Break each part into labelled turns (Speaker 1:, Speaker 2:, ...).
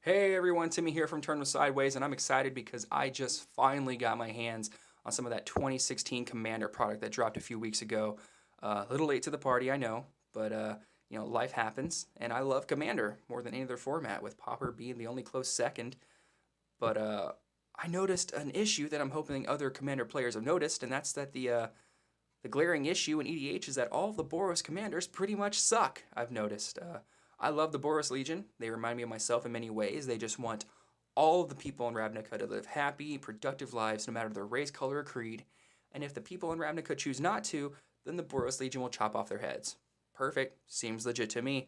Speaker 1: Hey everyone, Timmy here from Turn Sideways, and I'm excited because I just finally got my hands on some of that 2016 Commander product that dropped a few weeks ago. A little late to the party, I know, but life happens, and I love Commander more than any other format, with Pauper being the only close second. But I noticed an issue that I'm hoping other Commander players have noticed, and that's that the glaring issue in EDH is that all of the Boros commanders pretty much suck, I've noticed. I love the Boros Legion. They remind me of myself in many ways. They just want all of the people in Ravnica to live happy, productive lives no matter their race, color, or creed. And if the people in Ravnica choose not to, then the Boros Legion will chop off their heads. Perfect. Seems legit to me.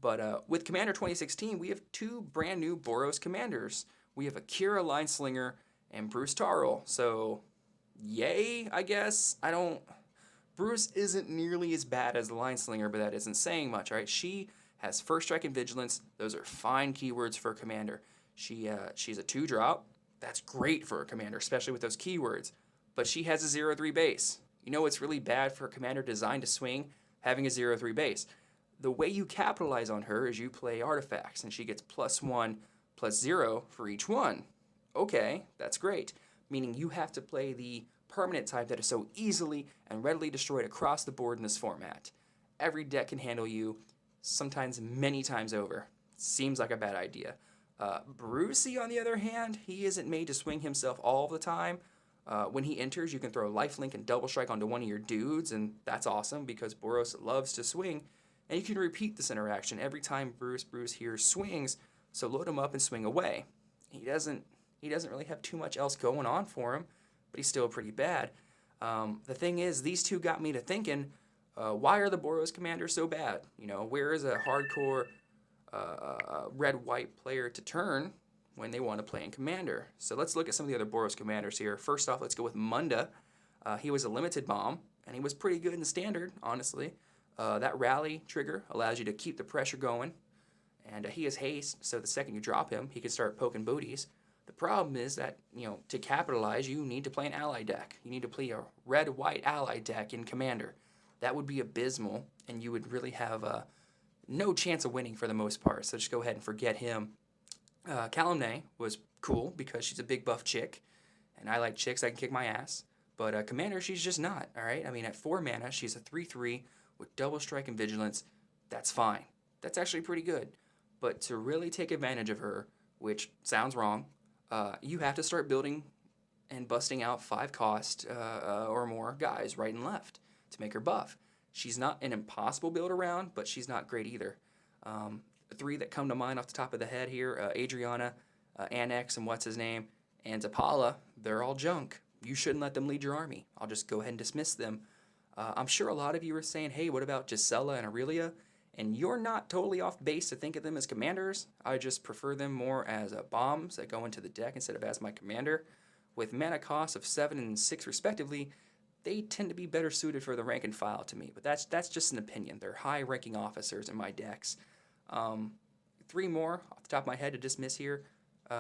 Speaker 1: But with Commander 2016, we have two brand new Boros commanders. We have Akira Lineslinger and Bruce Tarl. So, yay, I guess. Bruce isn't nearly as bad as the Lineslinger, but that isn't saying much, right? She has First Strike and Vigilance. Those are fine keywords for a commander. She's a 2-drop. That's great for a commander, especially with those keywords. But she has a 0-3 base. You know what's really bad for a commander designed to swing? Having a 0-3 base. The way you capitalize on her is you play artifacts, and she gets +1/+0 for each one. Okay, that's great. Meaning you have to play the permanent type that is so easily and readily destroyed across the board in this format. Every deck can handle you, sometimes many times over. Seems like a bad idea. Brucey, on the other hand, he isn't made to swing himself all the time. When he enters, you can throw lifelink and double strike onto one of your dudes, and that's awesome because Boros loves to swing. And you can repeat this interaction every time Bruce here swings, so load him up and swing away. He doesn't really have too much else going on for him, but he's still pretty bad. The thing is, these two got me to thinking, why are the Boros commanders so bad? You know, where is a hardcore red-white player to turn when they want to play in Commander? So let's look at some of the other Boros commanders here. First off, let's go with Munda. He was a limited bomb, and he was pretty good in Standard, honestly. That rally trigger allows you to keep the pressure going, and he has haste, so the second you drop him, he can start poking booties. The problem is that, to capitalize, you need to play an ally deck. You need to play a red-white ally deck in Commander. That would be abysmal, and you would really have no chance of winning for the most part, so just go ahead and forget him. Kalamne was cool because she's a big buff chick, and I like chicks that can kick my ass. But Commander, she's just not, all right? I mean, at 4 mana, she's a 3/3 with double strike and vigilance. That's fine. That's actually pretty good. But to really take advantage of her, which sounds wrong, you have to start building and busting out 5-cost or more guys right and left to make her buff. She's not an impossible build around, but she's not great either. 3 that come to mind off the top of the head here, Adriana, Annex, and what's his name, and Zapala, they're all junk. You shouldn't let them lead your army. I'll just go ahead and dismiss them. I'm sure a lot of you are saying, hey, what about Gisela and Aurelia? And you're not totally off base to think of them as commanders. I just prefer them more as bombs that go into the deck instead of as my commander. With mana costs of 7 and 6 respectively, they tend to be better suited for the rank and file to me. But that's just an opinion. They're high-ranking officers in my decks. 3 more off the top of my head to dismiss here.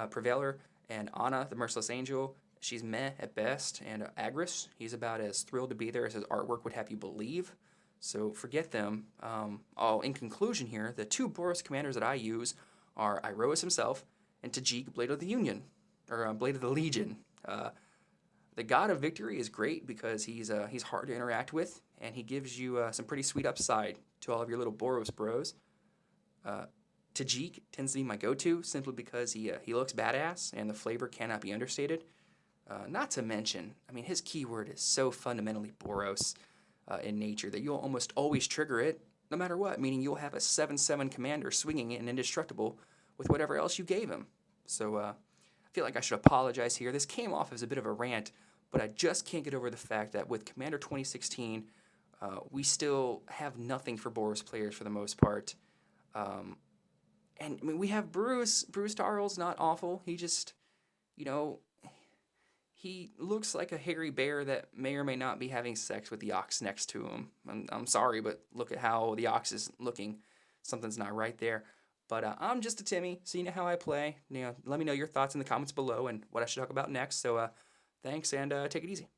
Speaker 1: Prevailer and Anna, the Merciless Angel. She's meh at best. And Agris, he's about as thrilled to be there as his artwork would have you believe. So forget them. In conclusion here, the 2 Boros commanders that I use are Iroas himself and Tajik, Blade of the Union, or Blade of the Legion. The God of Victory is great because he's hard to interact with, and he gives you some pretty sweet upside to all of your little Boros bros. Tajik tends to be my go-to simply because he looks badass and the flavor cannot be understated. Not to mention, I mean, his keyword is so fundamentally Boros in nature that you'll almost always trigger it no matter what, meaning you'll have a 7/7 commander swinging it and indestructible with whatever else you gave him. So I feel like I should apologize here. This came off as a bit of a rant, but I just can't get over the fact that with Commander 2016, we still have nothing for Boros players for the most part. And I mean, we have Bruce. Bruce Tarl's not awful. He just, he looks like a hairy bear that may or may not be having sex with the ox next to him. I'm sorry, but look at how the ox is looking. Something's not right there. But I'm just a Timmy, so you know how I play. Let me know your thoughts in the comments below and what I should talk about next. So thanks, and take it easy.